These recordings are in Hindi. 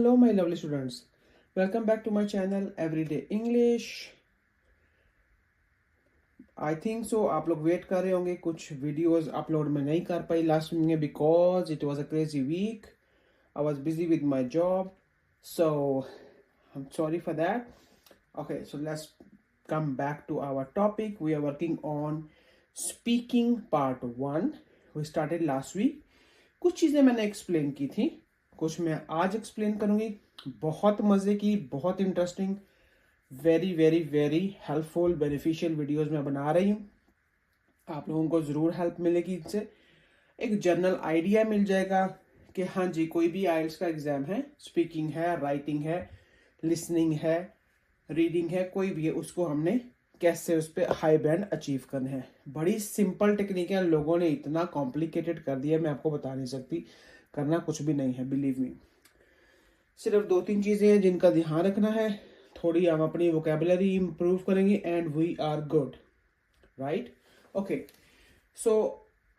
Hello my lovely students, welcome back to my channel Everyday English. I think so आप लोग वेट कर रहे होंगे, कुछ वीडियोस अपलोड में नहीं कर पाई लास्ट वीक में because it was a crazy week. I was busy with my job, so I am sorry for that. Okay, so let's come back to our topic. We are working on speaking part 1. We started last week. कुछ चीज़ें मैंने एक्सप्लेन की थी, कुछ मैं आज एक्सप्लेन करूंगी. बहुत मज़े की, बहुत interesting, very very very helpful beneficial videos मैं बना रही हूँ. आप लोगों को ज़रूर हेल्प मिलेगी इससे. एक जनरल आइडिया मिल जाएगा कि हाँ जी, कोई भी आइल्स का एग्ज़ाम है, स्पीकिंग है, राइटिंग है, लिसनिंग है, रीडिंग है, कोई भी है, उसको हमने कैसे उस पर हाई बैंड अचीव करना है. बड़ी सिंपल टेक्निक है, लोगों ने इतना कॉम्प्लिकेटेड कर दिया मैं आपको बता नहीं सकती. करना कुछ भी नहीं है, बिलीव मी. सिर्फ 2-3 चीज़ें हैं जिनका ध्यान रखना है. थोड़ी हम अपनी वोकेबुलरी इंप्रूव करेंगे and we are good, right. Okay, so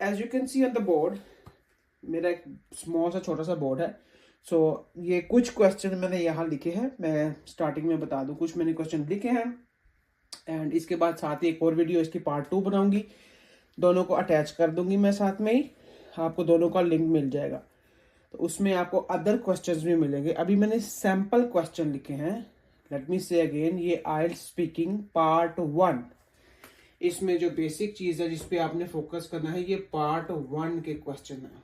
as you can see on the board, मेरा एक स्मॉल सा छोटा सा बोर्ड है. सो ये कुछ क्वेश्चन मैंने यहाँ लिखे हैं. मैं स्टार्टिंग में बता दूं, कुछ मैंने क्वेश्चन लिखे हैं एंड इसके बाद साथ ही एक और वीडियो इसकी पार्ट 2 बनाऊंगी. दोनों को अटैच कर दूंगी मैं साथ में ही, आपको दोनों का लिंक मिल जाएगा. तो उसमें आपको अदर क्वेश्चंस भी मिलेंगे. अभी मैंने सैम्पल क्वेश्चन लिखे हैं. लेट मी से अगेन, ये आइल्स स्पीकिंग पार्ट 1. इसमें जो बेसिक चीज़ है जिसपे आपने फोकस करना है, ये पार्ट 1 के क्वेश्चन है,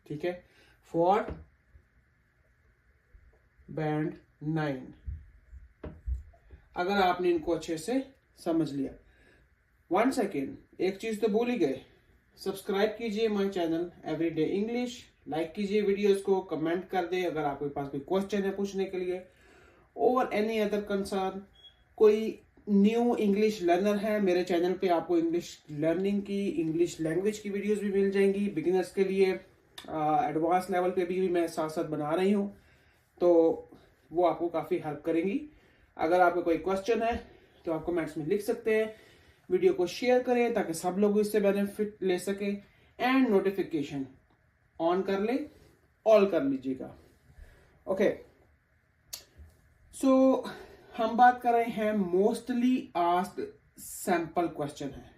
ठीक है, फॉर बैंड 9. अगर आपने इनको अच्छे से समझ लिया. 1 सेकेंड, एक चीज तो भूल ही गए. सब्सक्राइब कीजिए my channel everyday English, like कीजिए वीडियोस को, कमेंट कर दे अगर आपके पास कोई क्वेश्चन है पूछने के लिए, और एनी अदर कंसर्न. कोई न्यू इंग्लिश लर्नर है, मेरे चैनल पे आपको इंग्लिश लर्निंग की, इंग्लिश लैंग्वेज की वीडियोस भी मिल जाएंगी. बिगिनर्स के लिए एडवांस लेवल पे भी मैं साथ साथ बना रही हूँ, तो वो आपको काफ़ी हेल्प करेंगी. अगर आपको कोई क्वेश्चन है तो आप कमेंट्स में लिख सकते हैं. वीडियो को शेयर करें ताकि सब लोग इससे बेनिफिट ले सके, एंड नोटिफिकेशन ऑन कर ले, ऑल कर लीजिएगा. ओके, सो हम बात कर रहे हैं मोस्टली आस्क्ड सैंपल क्वेश्चन है,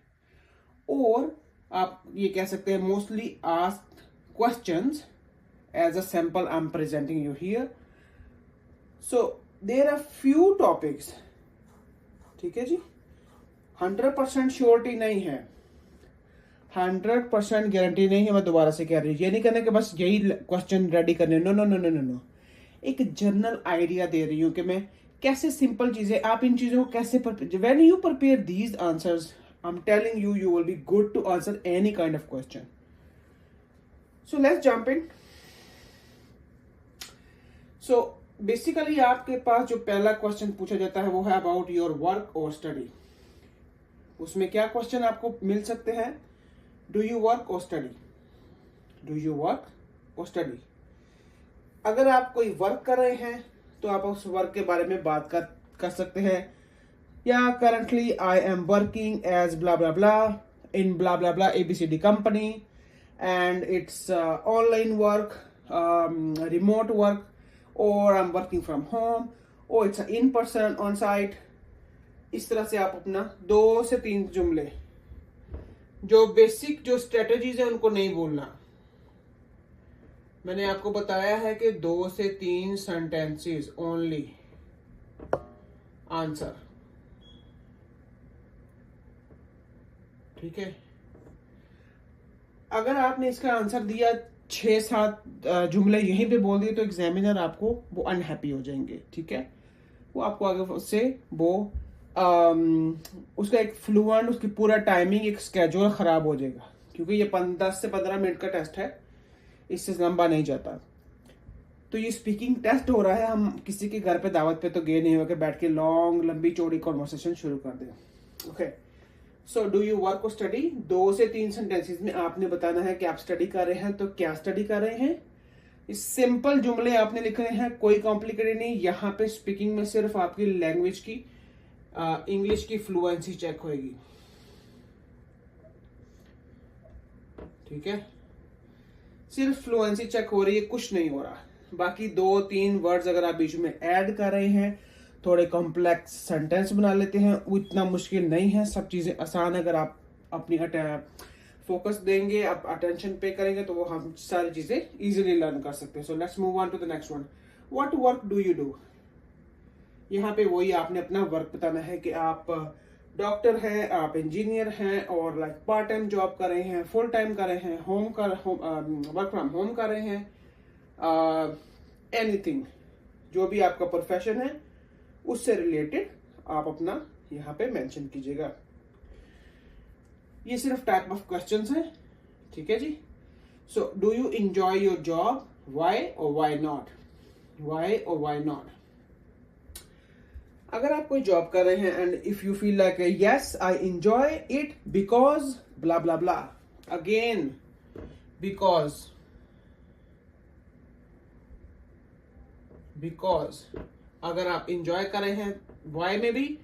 और आप ये कह सकते हैं mostly asked questions as a sample I am presenting you here. So there are few topics, ठीक है जी. 100% श्योरिटी नहीं है, 100% गारंटी नहीं है. मैं दोबारा से कह रही हूँ, ये नहीं करने के बस यही क्वेश्चन रेडी करने, no no no no no नो. एक जनरल आइडिया दे रही हूँ कि मैं कैसे सिंपल चीजें, आप इन चीजों को कैसे, when you prepare these answers, I am telling you, you will be good to answer any kind of question. So let's jump in. So basically आपके पास जो पहला क्वेश्चन पूछा जाता है वो है अबाउट योर वर्क और स्टडी. उसमें क्या क्वेश्चन आपको मिल सकते हैं? डू यू वर्क और स्टडी, डू यू वर्क और स्टडी. अगर आप कोई वर्क कर रहे हैं तो आप उस वर्क के बारे में बात कर सकते हैं. या currently I am working as blah blah blah in blah blah blah ABCD company and it's online work, remote work, or I'm working from home, or it's in person on site. इस तरह से आप अपना 2 से 3 जुमले, जो बेसिक जो स्ट्रेटजीज है उनको नहीं भूलना. मैंने आपको बताया है कि 2 से 3 सेंटेंसेस ओनली आंसर, ठीक है. अगर आपने इसका आंसर दिया 6-7 जुमले यहीं पे बोल दिए तो एग्जामिनर आपको वो अनहैप्पी हो जाएंगे, ठीक है. वो आपको आगे से वो उसका एक फ्लुएंट, उसकी पूरा टाइमिंग, एक स्केड्यूल खराब हो जाएगा, क्योंकि ये 10 से 15 मिनट का टेस्ट है, इससे लंबा नहीं जाता. तो ये स्पीकिंग टेस्ट हो रहा है, हम किसी के घर पे दावत पे तो गए नहीं हो कि बैठ के लॉन्ग लंबी चौड़ी कॉन्वर्सेशन शुरू कर दें. Okay, so do you work और स्टडी, 2 से 3 सेंटेंसेस में आपने बताना है कि आप स्टडी कर रहे हैं तो क्या स्टडी कर रहे हैं. इस सिंपल जुमले आपने लिखने हैं, कोई कॉम्प्लिकेटेड नहीं. यहाँ पे स्पीकिंग में सिर्फ आपकी लैंग्वेज की, इंग्लिश की फ्लुएंसी चेक होगी, ठीक है. सिर्फ फ्लुएंसी चेक हो रही है, कुछ नहीं हो रहा. बाकी 2-3 वर्ड्स अगर आप बीच में ऐड कर रहे हैं, थोड़े कॉम्प्लेक्स सेंटेंस बना लेते हैं, वो इतना मुश्किल नहीं है, सब चीज़ें आसान। अगर आप अपनी फोकस देंगे, आप अटेंशन पे करेंगे, तो वो हम सारी चीज़ें इजीली लर्न कर सकते हैं। So let's move on to the next one. What work do you do? यहाँ पे वही आपने अपना वर्क बताना है कि आप डॉक्टर हैं, आप इंजीनियर हैं, और लाइक पार्ट टाइम जॉब कर रहे हैं, फुल टाइम कर रहे हैं, वर्क फ्रॉम होम कर रहे हैं, एनीथिंग, जो भी आपका प्रोफेशन है उससे रिलेटेड आप अपना यहाँ पे मेंशन कीजिएगा। ये सिर्फ टाइप ऑफ क्वेश्चंस हैं, ठीक है जी। So do you enjoy your job? Why और व्हाई नॉट? व्हाई और व्हाई नॉट? अगर आप कोई जॉब कर रहे हैं and if you feel like yes I enjoy it because blah blah blah, again because अगर आप एंजॉय कर रहे हैं व्हाई में भी,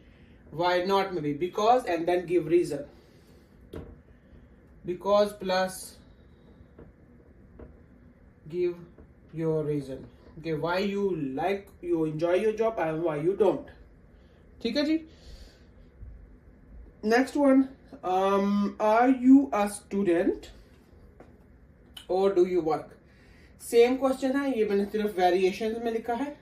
व्हाई नॉट में भी, because and then give reason. Because plus give your reason, okay, why you like, you enjoy your job and why you don't, ठीक है जी। Next one, are you a student और do you work? Same question है, ये मैंने सिर्फ वेरिएशन में लिखा है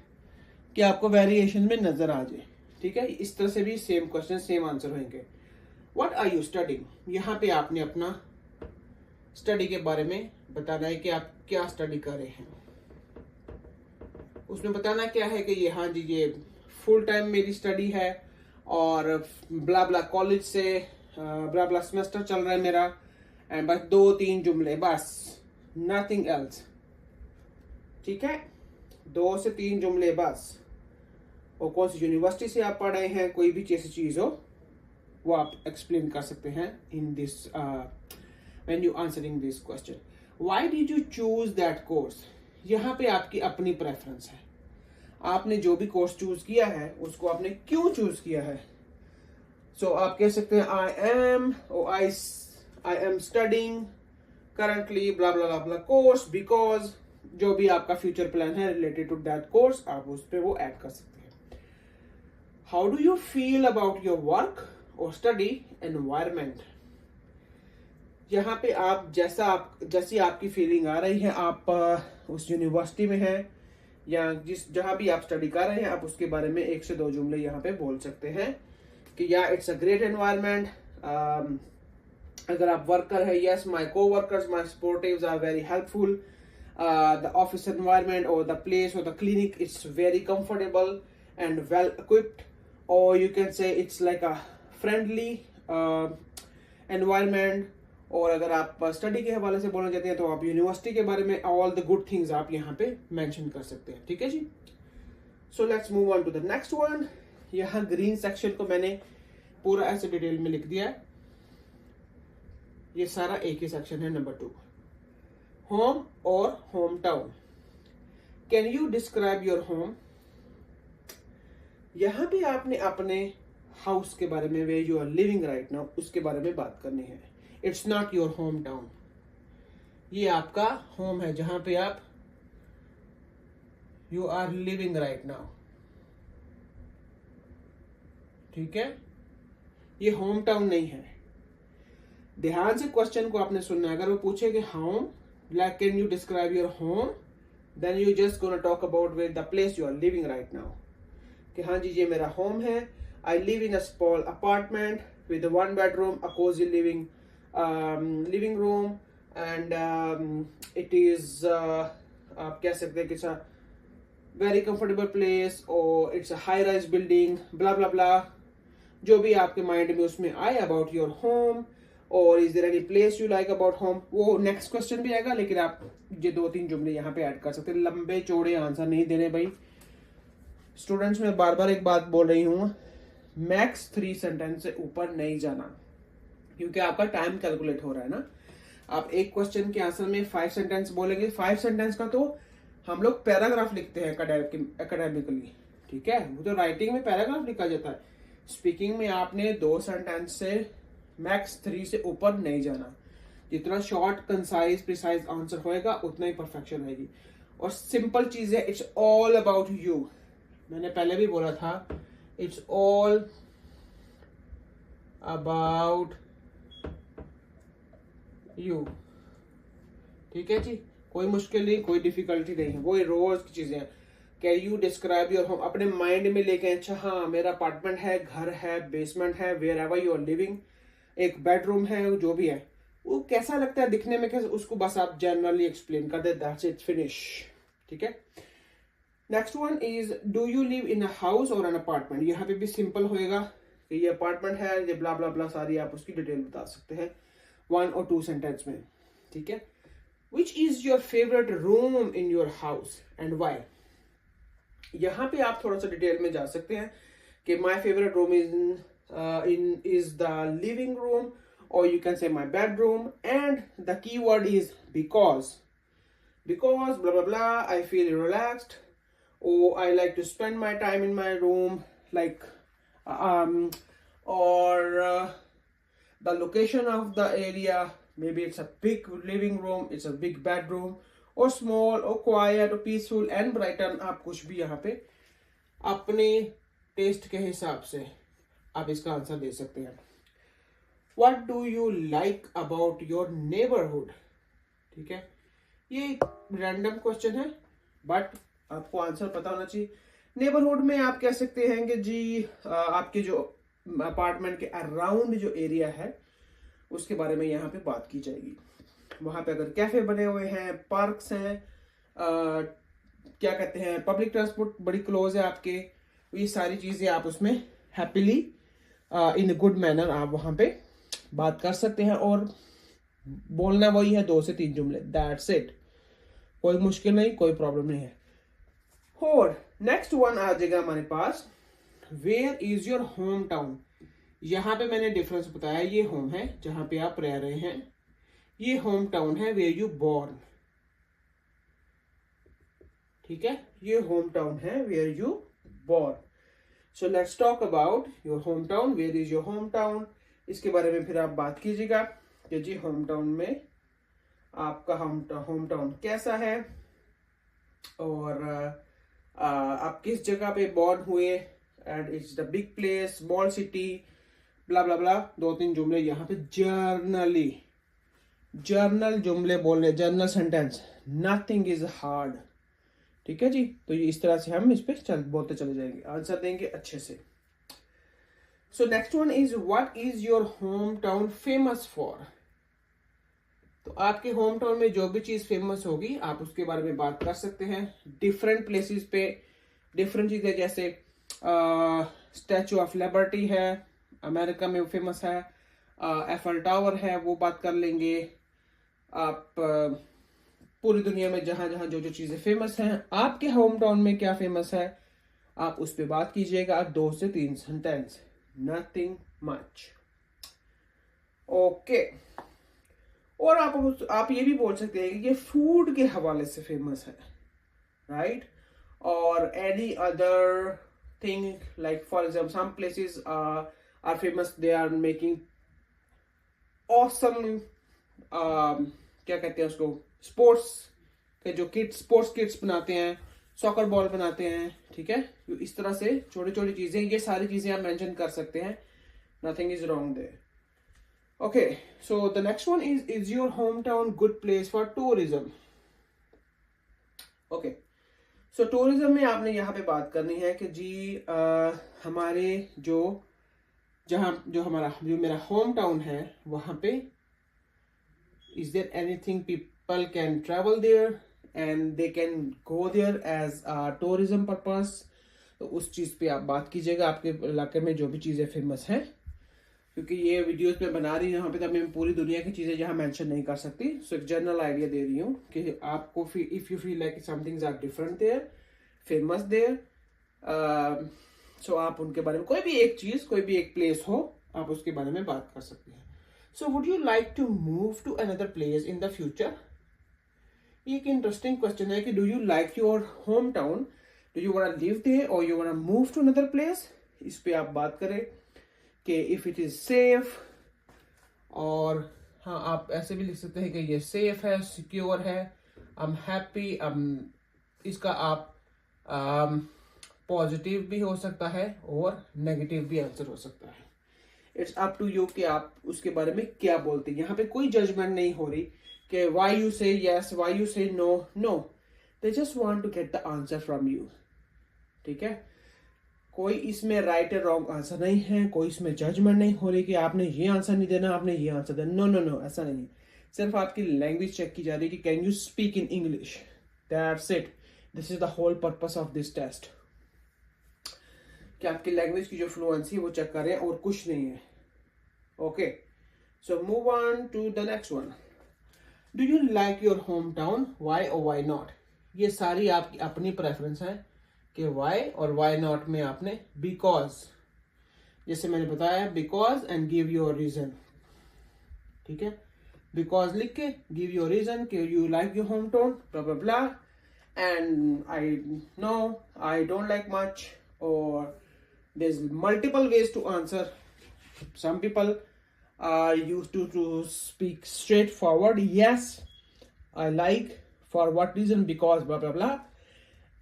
कि आपको वेरिएशन में नजर आ जाए, ठीक है। इस तरह से भी सेम क्वेश्चन सेम आंसर होंगे। What are you studying? यहाँ पे आपने अपना स्टडी के बारे में बताना है कि आप क्या स्टडी कर रहे हैं। उसमें बताना क्या है कि ये हाँ जी ये फुल टाइम मेरी स्टडी है और ब्ला ब्ला कॉलेज से ब्ला ब्ला सेमेस्टर चल रहा है मेरा, एंड बस 2-3 जुमले बस, नथिंग एल्स, ठीक है। 2 से 3 जुमले बस, और कौन सी यूनिवर्सिटी से आप पढ़ रहे हैं, कोई भी ऐसी चीज हो वो आप एक्सप्लेन कर सकते हैं in this when you answering this question. Why did you choose that course? यहाँ पे आपकी अपनी प्रेफरेंस है, आपने जो भी कोर्स चूज किया है उसको आपने क्यों चूज किया है। सो आप कह सकते हैं I am studying currently blah blah blah course because, जो भी आपका फ्यूचर प्लान है रिलेटेड टू दैट कोर्स, आप उस पर वो ऐड कर सकते हैं। How do you feel about your work और स्टडी एनवायरमेंट? यहाँ पे आप जैसी आपकी फीलिंग आ रही है, आप उस यूनिवर्सिटी में हैं या जहां भी आप स्टडी कर रहे हैं, आप उसके बारे में 1 से 2 जुमले यहाँ पे बोल सकते हैं कि या इट्स अ ग्रेट एनवायरनमेंट। अगर आप वर्कर है, yes my coworkers, my supportives are very helpful, the office environment और द प्लेस और the clinic it's very comfortable and well equipped, और you can say it's like a friendly environment. और अगर आप स्टडी के हवाले से बोलना चाहते हैं तो आप यूनिवर्सिटी के बारे में ऑल द गुड थिंग्स आप यहाँ पे मेंशन कर सकते हैं, ठीक है जी। So let's move on to the next one. यहाँ ग्रीन सेक्शन को मैंने पूरा ऐसे डिटेल में लिख दिया है, ये सारा एक ही सेक्शन है। नंबर 2, होम और home town. Can you describe your home? यहाँ पे आपने अपने हाउस के बारे में, way you are living right now, उसके बारे में बात करनी है। It's not your home town, ये आपका होम है जहां पे आप you are living right now, ठीक है। ये होम टाउन नहीं है। ध्यान से क्वेश्चन को आपने सुनना है। अगर वो पूछे कि home, like can you describe your home, then you just gonna talk about with the place you are living right now, कि हाँ जी ये मेरा होम है। I live in a small apartment with 1 bedroom, a cozy living room, and it is आप कह सकते हैं कि it's a very comfortable place, or it's a high rise building, blah blah blah, जो भी आपके माइंड में उसमें आए अबाउट योर होम, और is there any place you like about home, वो नेक्स्ट क्वेश्चन भी आएगा, लेकिन आप ये 2-3 जुमले यहाँ पे ऐड कर सकते हैं। लंबे चौड़े आंसर नहीं देने भाई। स्टूडेंट्स में बार बार एक बात बोल रही हूँ, मैक्स 3 सेंटेंस से ऊपर नहीं जाना, क्योंकि आपका टाइम कैलकुलेट हो रहा है ना। आप एक क्वेश्चन के आंसर में 5 सेंटेंस बोलेंगे, 5 सेंटेंस का तो हम लोग पैराग्राफ लिखते हैं एकेडमिकली, ठीक है। वो तो राइटिंग में पैराग्राफ लिखा जाता है, स्पीकिंग में आपने 2 सेंटेंस से मैक्स 3 से ऊपर नहीं जाना। जितना शॉर्ट, कंसाइज, प्रिसाइज आंसर होएगा उतना ही परफेक्शन रहेगी। और सिंपल चीज है, इट्स ऑल अबाउट यू। मैंने पहले भी बोला था, इट्स ऑल अबाउट यू। ठीक है जी, कोई मुश्किल नहीं, कोई डिफिकल्टी नहीं है, वो रोज की चीजें हैं। Can you describe your home, अपने माइंड में लेके, अच्छा हाँ मेरा अपार्टमेंट है, घर है, बेसमेंट है, wherever you are living, एक बेडरूम है, जो भी है वो कैसा लगता है दिखने में, कैसे, उसको बस आप जनरली एक्सप्लेन कर दे, दैट्स इट, फिनिश। ठीक है। Next one is do you live in a house और एन अपार्टमेंट। यहाँ पे भी सिंपल होएगा कि ये अपार्टमेंट है, ये ब्ला ब्ला ब्ला, सारी आप उसकी डिटेल बता सकते हैं 1 और 2 सेंटेंस में। ठीक है। Which is your favourite room in your house and why. यहाँ पे आप थोड़ा सा डिटेल में जा सकते हैं कि my favourite room is the living room, or you can say my bedroom, and the keyword is because blah blah blah, I feel relaxed, or I like to spend my time in my room, like or the location of the area, maybe it's a big living room, it's a big bedroom, or small or quiet or peaceful and brighten। आप कुछ भी यहाँ पे अपने टेस्ट के हिसाब से आप इसका आंसर दे सकते हैं। What do you like about your neighborhood। ठीक है, ये रैंडम क्वेश्चन है बट आपको आंसर पता होना चाहिए। नेबरहुड में आप कह सकते हैं कि जी आपके जो अपार्टमेंट के अराउंड जो एरिया है उसके बारे में यहाँ पे बात की जाएगी। वहां पे अगर कैफे बने हुए हैं, पार्क्स हैं, क्या कहते हैं, पब्लिक ट्रांसपोर्ट बड़ी क्लोज है आपके, ये सारी चीजें आप उसमें हैप्पीली इन गुड मैनर आप वहां पे बात कर सकते हैं। और बोलना वही है 2 से 3 जुमले, दैट्स इट, कोई मुश्किल नहीं, कोई प्रॉब्लम नहीं है। और नेक्स्ट वन आ जाएगा हमारे पास, where is your home town. यहां पे मैंने डिफरेंस बताया, ये होम है जहां पे आप रह रहे हैं, ये होम टाउन है वेयर यू बोर्न। ठीक है, ये होम टाउन है where you born. So let's talk about your home town, where is your home town. इसके बारे में फिर आप बात कीजिएगा कि जी होम टाउन में आपका होम टाउन कैसा है, और आप किस जगह पे बॉर्न हुए, and it's the big place, small city, blah blah ब्ला। 2-3 जुमले यहाँ पे जर्नल जुमले बोलने, journal sentence, nothing is hard. ठीक है जी, तो ये इस तरह से हम इस पे बोलते चले जाएंगे, आंसर देंगे अच्छे से। So next one is what is your home town famous for. तो आपके होम टाउन में जो भी चीज फेमस होगी आप उसके बारे में बात कर सकते हैं। डिफरेंट प्लेसेस पे डिफरेंट चीजें, जैसे स्टैचू ऑफ लिबर्टी है, अमेरिका में फेमस है, एफल टावर है, वो बात कर लेंगे। आप पूरी दुनिया में जहां जहां जो जो चीजें फेमस हैं, आपके होम टाउन में क्या फेमस है, आप उस पर बात कीजिएगा 2 से 3 सेंटेंस, नथिंग मच। ओके। और आप ये भी बोल सकते हैं कि ये फूड के हवाले से फेमस है, राइट, और any other thing, like for example some places are famous, they are making awesome, क्या कहते हैं उसको, स्पोर्ट्स के जो किड्स, स्पोर्ट्स किट्स बनाते हैं, सॉकर बॉल बनाते हैं। ठीक है, इस तरह से छोटी छोटी चीजें, ये सारी चीजें आप मेंशन कर सकते हैं, nothing is wrong there. Okay, so the next one is your home town good place for tourism. Okay, so tourism में आपने यहाँ पे बात करनी है कि जी हमारे जो मेरा होम टाउन है वहां पे, is there anything people can travel there and they can go there as a tourism purpose। तो उस चीज पे आप बात कीजिएगा, आपके इलाके में जो भी चीजें फेमस हैं, क्योंकि ये वीडियोस में बना रही हूँ यहाँ पे, तो मैं पूरी दुनिया की चीजें यहाँ मेंशन नहीं कर सकती। सो एक जनरल आइडिया दे रही हूँ कि आपको if you feel like somethings are different there, famous there, सो आप उनके बारे में कोई भी एक चीज, कोई भी एक प्लेस हो, आप उसके बारे में बात कर सकते हैं। So would you like to move to another place in the future? ये एक इंटरेस्टिंग क्वेश्चन है कि do you like your hometown? Do you want to live there or you want to move to another place? इस पे आप बात करें कि if it is safe, और हाँ आप ऐसे भी लिख सकते हैं कि ये safe है, secure है, I'm happy, I'm इसका आप पॉजिटिव भी हो सकता है और नेगेटिव भी आंसर हो सकता है। इट्स अप टू यू कि आप उसके बारे में क्या बोलते हैं। यहाँ पे कोई जजमेंट नहीं हो रही कि why you say yes, why you say no. No, they just want to get the answer from you. ठीक है, कोई इसमें राइट और रॉन्ग आंसर नहीं है, कोई इसमें जजमेंट नहीं हो रही कि आपने ये आंसर नहीं देना, आपने ये आंसर देना। नो नो नो, ऐसा नहीं है। सिर्फ आपकी लैंग्वेज चेक की जा रही है कि can you speak in English. That's it, this is the whole purpose of this test, कि आपकी लैंग्वेज की जो फ्लुएंसी है वो चेक कर रहे हैं और कुछ नहीं है। Okay, so move on to the next one. Do you like your home town, why और वाई नॉट। ये सारी आपकी अपनी प्रेफरेंस है कि वाई और वाई नॉट में आपने बिकॉज, जैसे मैंने बताया, because and give your reason. ठीक है, बिकॉज लिख के गिव योर रीजन कि you like your home town blah blah blah, and I know I don't like much, और there's multiple ways to answer. Some people are used to speak straightforward, yes I like, for what reason, because blah blah blah.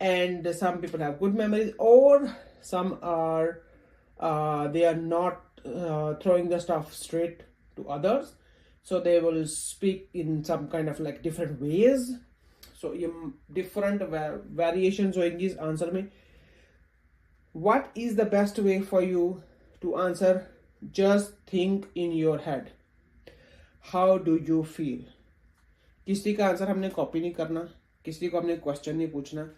And some people have good memories, or some are they are not throwing the stuff straight to others, so they will speak in some kind of like different ways. So ये different variations होंगी इस आंसर में। What is the best way for you to answer? Just think in your head. How do you feel? किसी का आंसर हमने कॉपी नहीं करना, किसी को हमने क्वेश्चन नहीं पूछना।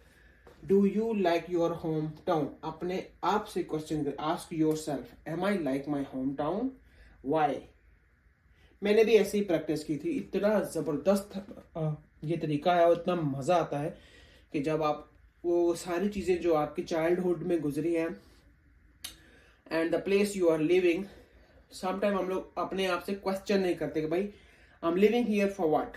Do you like your hometown? अपने आप से क्वेश्चन कर, ask yourself, am I like my hometown? Why? मैंने भी ऐसी ही प्रैक्टिस की थी। इतना जबरदस्त ये तरीका है और इतना मजा आता है कि जब आप वो सारी चीजें जो आपकी चाइल्डहुड में गुजरी हैं and the place you are living, sometime हम लोग अपने आप से क्वेश्चन नहीं करते कि भाई I am living here for what,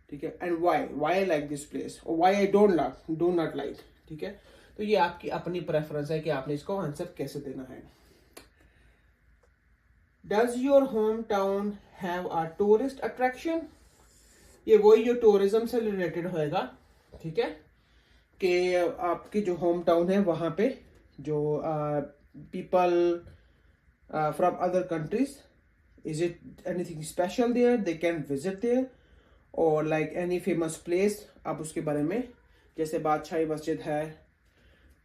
ठीक है, and why I like this place और why I do not like. ठीक है, तो ये आपकी अपनी प्रेफरेंस है कि आपने इसको आंसर कैसे देना है। Does your home town have a tourist attraction. ये वही जो टूरिज्म से रिलेटेड होएगा। ठीक है, कि आपकी जो होम टाउन है वहां पे जो people from other countries, is it anything special there they can visit there, और लाइक एनी फेमस प्लेस आप उसके बारे में, जैसे बादशाही मस्जिद है,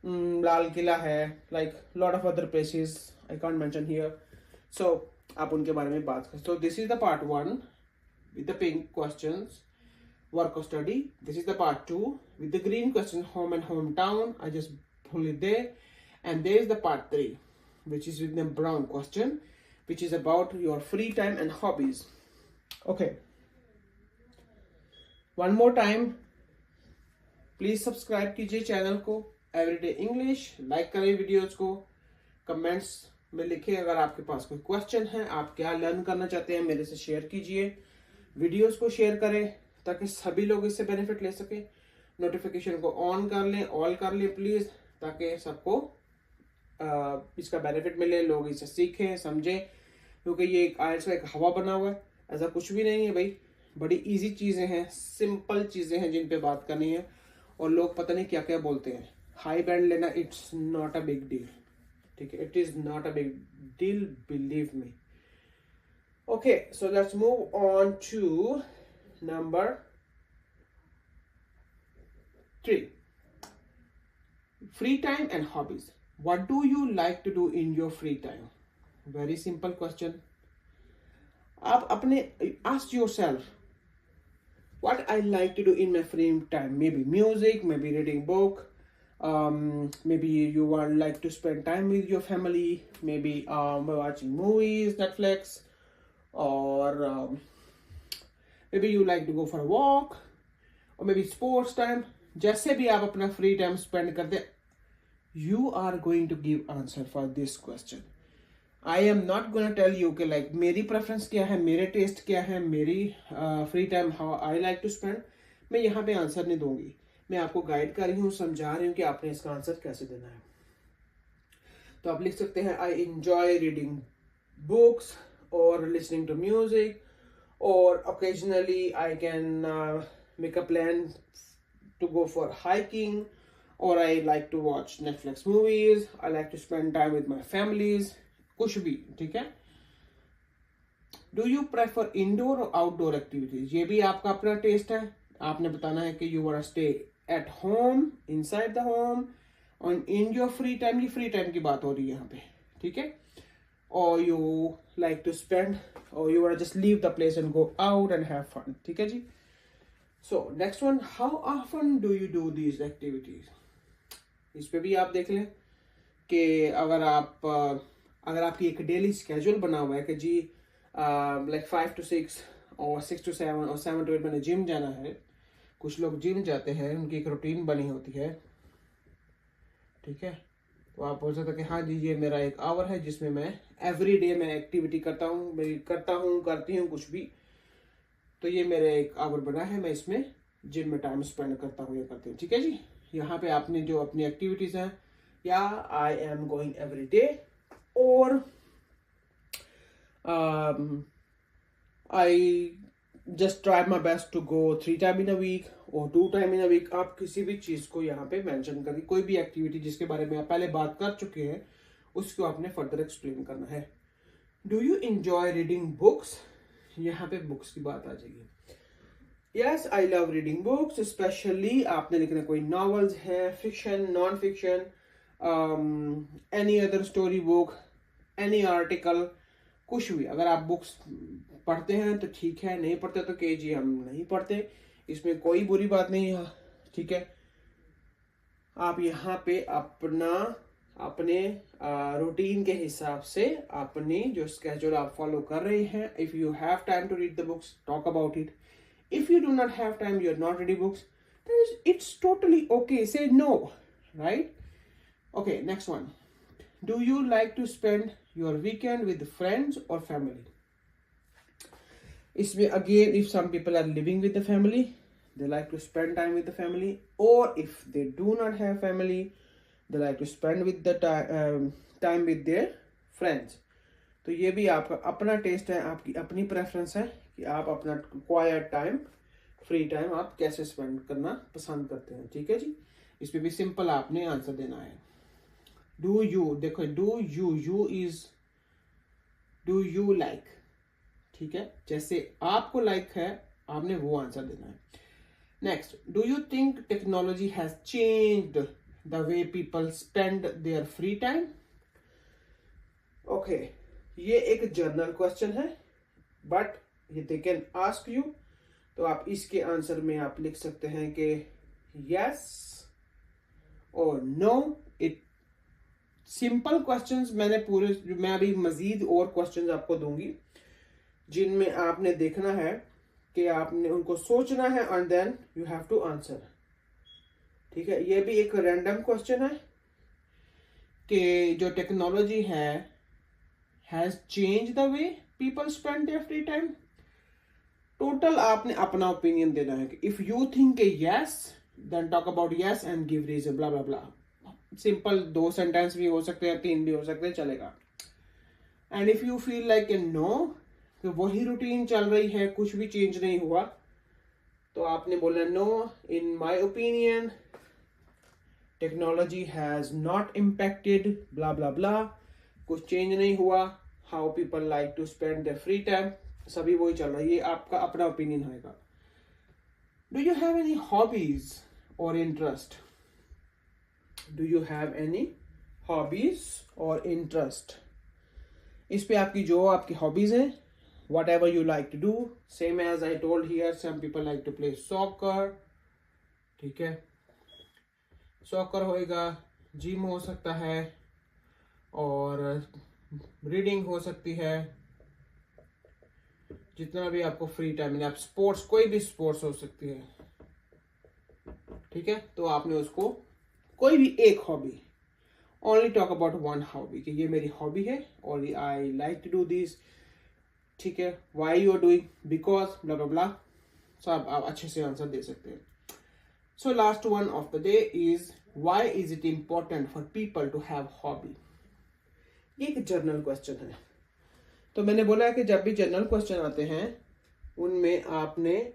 लाल किला है, like lot of other places I can't mention here. So आप उनके बारे में बात करें। तो this is the part 1 with the pink questions, work or study. This is the part 2 with the green question, home and hometown. I just pull it there. And there is the part 3, which is with the brown question, which is about your free time and hobbies. Okay. One more time, please subscribe कीजिए चैनल को Everyday English, like करें वीडियोस को, कमेंट्स में लिखें अगर आपके पास कोई क्वेश्चन है, आप क्या लर्न करना चाहते हैं मेरे से शेयर कीजिए, वीडियोस को शेयर करें ताकि सभी लोग इससे बेनिफिट ले सके, नोटिफिकेशन को ऑन कर लें, ऑल कर लें प्लीज, ताकि सबको इसका बेनिफिट मिले, लोग इसे सीखें समझें, क्योंकि ये आयल्स का एक हवा बना हुआ है, ऐसा कुछ भी नहीं है भाई। बड़ी इजी चीजें हैं, सिंपल चीजें हैं जिन पे बात करनी है, और लोग पता नहीं क्या क्या बोलते हैं। हाई बैंड लेना it's not a big deal, ठीक है, it is not a big deal, believe me. Okay, so let's move on to number 3. Free time and hobbies. What do you like to do in your free time? Very simple question. आप अपने ask yourself, what I like to do in my free time? Maybe music, maybe reading book, maybe you would like to spend time with your family, maybe watching movies, Netflix, or maybe you like to go for a walk, or maybe sports time. जैसे भी आप अपना फ्री टाइम स्पेंड करते, you are going to give answer for this question. I am not gonna tell you कि like मेरी प्रेफरेंस क्या है, मेरे टेस्ट क्या है, मेरी free time how I like to spend. मैं यहाँ पे आंसर नहीं दूंगी, मैं आपको गाइड कर रही हूँ, समझा रही हूँ कि आपने इसका आंसर कैसे देना है। तो आप लिख सकते हैं I enjoy reading books, or listening to music, or occasionally I can make a plan to go for hiking, or I like to watch Netflix movies, I like to spend time with my families, कुछ भी, ठीक है. Do you prefer indoor or outdoor activities? ये भी आपका अपना टेस्ट है. आपने बताना है कि you wanna stay at home, inside the home, on in your free time. ये free time की बात हो रही है यहाँ पे, ठीक है. Or you like to spend, or you wanna just leave the place and go out and have fun, ठीक है जी. So next one, how often do you do these activities? इस पे भी आप देख लें कि अगर आपकी एक डेली स्केड्यूल बना हुआ है कि जी लाइक 5 to 6 और 6 to 7 और 7 to 8 मैंने जिम जाना है. कुछ लोग जिम जाते हैं, उनकी एक रूटीन बनी होती है, ठीक है. तो आप बोल सकते हैं कि हाँ जी ये मेरा एक आवर है जिसमें मैं एवरी डे मैं एक्टिविटी करता हूँ, करती हूँ कुछ भी. तो ये मेरा एक आवर बना है, मैं इसमें जिम में टाइम स्पेंड करता हूँ, ये करती हूँ, ठीक है जी. यहाँ पे आपने जो अपनी एक्टिविटीज हैं, या I am going every day, और I just try my best to go 3 time in a week और 2 टाइम इन अ वीक. आप किसी भी चीज को यहाँ पे मेंशन करिए, कोई भी एक्टिविटी जिसके बारे में आप पहले बात कर चुके हैं उसको आपने फर्दर एक्सप्लेन करना है. Do you enjoy reading books? यहाँ पे बुक्स की बात आ जाएगी. Yes, I love reading books, specially आपने लिखना कोई नॉवेल्स है, fiction, non fiction, any other story book, any article, कुछ भी. अगर आप बुक्स पढ़ते हैं तो ठीक है, नहीं पढ़ते तो के जी हम नहीं पढ़ते, इसमें कोई बुरी बात नहीं है, ठीक है. आप यहाँ पे अपने रूटीन के हिसाब से अपनी जो स्केड्यूल आप फॉलो कर रहे हैं, if you have time to read the books, talk about it. If you do not have time, you are not reading books, then it's totally okay. Say no, right? Okay, next one. Do you like to spend your weekend with friends or family? Isme again, if some people are living with the family, they like to spend time with the family, or if they do not have family, they like to spend with the time with their friends. तो ये भी आपका अपना टेस्ट है, आपकी अपनी प्रेफरेंस है कि आप अपना क्वाइट टाइम, फ्री टाइम आप कैसे स्पेंड करना पसंद करते हैं, ठीक है जी. इस पे भी सिंपल आपने आंसर देना है. डू यू, देखो do you is do you like, ठीक है. जैसे आपको लाइक है आपने वो आंसर देना है. Next, do you think technology has changed the way people spend their free time? Okay, ये एक जर्नल क्वेश्चन है, बट ये दे कैन आस्क यू. तो आप इसके आंसर में आप लिख सकते हैं कि यस और नो. इट सिंपल क्वेश्चंस मैं अभी मजीद और क्वेश्चंस आपको दूंगी जिनमें आपने देखना है कि आपने उनको सोचना है and then you have to answer, ठीक है. ये भी एक रैंडम क्वेश्चन है कि जो टेक्नोलॉजी है has change the way people spend their free time. Total आपने अपना ओपिनियन देना है कि if you think a yes then talk about yes and give reason, blah blah blah. Simple 2 sentence भी हो सकते हैं, 3 भी हो सकते हैं, चलेगा. And if you feel like a no, कि वही रूटीन चल रही है, कुछ भी चेंज नहीं हुआ, तो आपने बोला no, in my opinion technology has not impacted blah blah blah, कुछ चेंज नहीं हुआ. How people like to spend their free time, सभी वही चल रहा है, ये आपका अपना ओपिनियन होगा. Do you have any hobbies और interest? Do you have any hobbies और इंटरेस्ट? इस पे आपकी हॉबीज हैं, whatever you like to do. Same as I told here, some people like to play soccer, ठीक है. सॉकर होएगा, जिम हो सकता है, और रीडिंग हो सकती है, जितना भी आपको फ्री टाइम मिले. आप स्पोर्ट्स, कोई भी स्पोर्ट्स हो सकती है, ठीक है. तो आपने उसको कोई भी एक hobby, only talk about one hobby, कि ये मेरी हॉबी है और I like to do this, ठीक है. Why you are doing, because blah blah blah. सब आप अच्छे से आंसर दे सकते हैं. So last one of the day is why is it important for people to have hobby. ये एक जर्नल क्वेश्चन है. तो मैंने बोला है कि जब भी जर्नल क्वेश्चन आते हैं उनमें आपने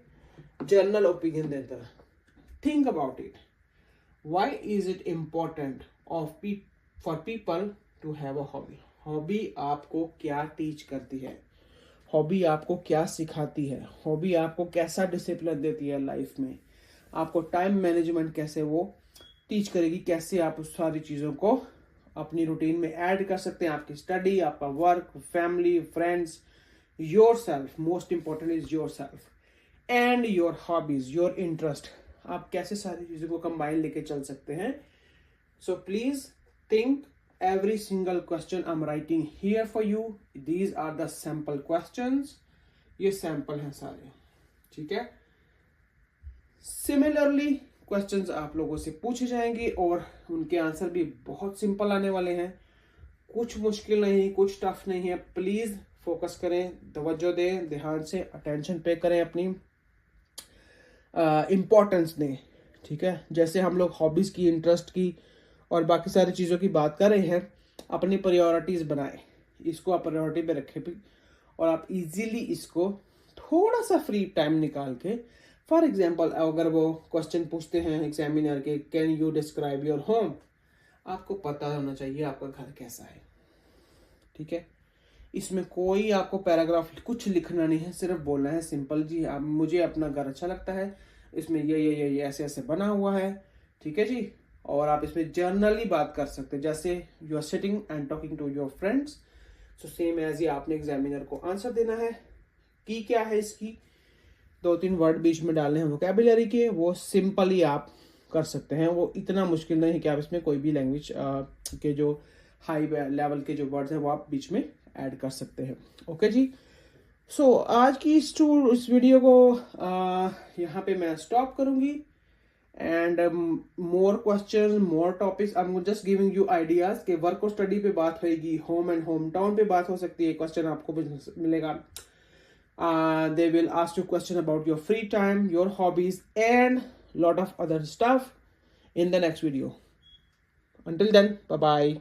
जर्नल ओपिनियन देता है. Think about it. Why is it important for people to have a hobby? Hobby आपको क्या टीच करती है? हॉबी आपको क्या सिखाती है? हॉबी आपको कैसा डिसिप्लिन देती है लाइफ में? आपको टाइम मैनेजमेंट कैसे वो टीच करेगी, कैसे आप उस सारी चीज़ों को अपनी रूटीन में ऐड कर सकते हैं? आपकी स्टडी, आपका work, family, friends, your self, most important is your self and your hobbies, your interest, आप कैसे सारी चीज़ों को कंबाइन लेके चल सकते हैं? So please think every single question I'm writing here for you. These are the sample questions. ये सैंपल हैं सारे, ठीक है? सिमिलरली क्वेश्चंस आप लोगों से पूछे जाएंगे और उनके आंसर भी बहुत सिंपल आने वाले हैं. कुछ मुश्किल नहीं, कुछ टफ नहीं है. प्लीज फोकस करें, तवज्जो दें, ध्यान से अटेंशन पे करें, अपनी इम्पोर्टेंस दें, ठीक है? जैसे हम लोग हॉबीज की, इंटरेस्ट की और बाकी सारी चीज़ों की बात कर रहे हैं, अपनी प्रायोरिटीज़ बनाएं. इसको आप प्रायोरिटी पे रखें भी, और आप इजीली इसको थोड़ा सा फ्री टाइम निकाल के, फॉर एग्जांपल अगर वो क्वेश्चन पूछते हैं एग्जामिनर के, can you describe your home, आपको पता होना चाहिए आपका घर कैसा है, ठीक है? इसमें कोई आपको पैराग्राफ कुछ लिखना नहीं है, सिर्फ बोलना है सिंपल जी, आप, मुझे अपना घर अच्छा लगता है, इसमें ये ऐसे ऐसे बना हुआ है, ठीक है जी? और आप इसमें जर्नली बात कर सकते हैं, जैसे you are sitting and talking to your friends. So same as ही आपने एग्जामिनर को आंसर देना है. की क्या है इसकी, 2-3 वर्ड बीच में डालने हैं वोकैबुलरी के, वो सिंपली आप कर सकते हैं. वो इतना मुश्किल नहीं है कि आप इसमें कोई भी लैंग्वेज के जो हाई लेवल के जो वर्ड्स हैं वो आप बीच में ऐड कर सकते हैं. ओके जी. सो आज की इस वीडियो को यहाँ पे मैं स्टॉप करूंगी. And more question, more topics, I am just giving you ideas कि वर्क और स्टडी पे बात होगी, होम एंड होम टाउन पे बात हो सकती है. क्वेश्चन आपको मिलेगा. They will ask you question about your free time, your hobbies and lot of other stuff in the next video. Until then, bye bye.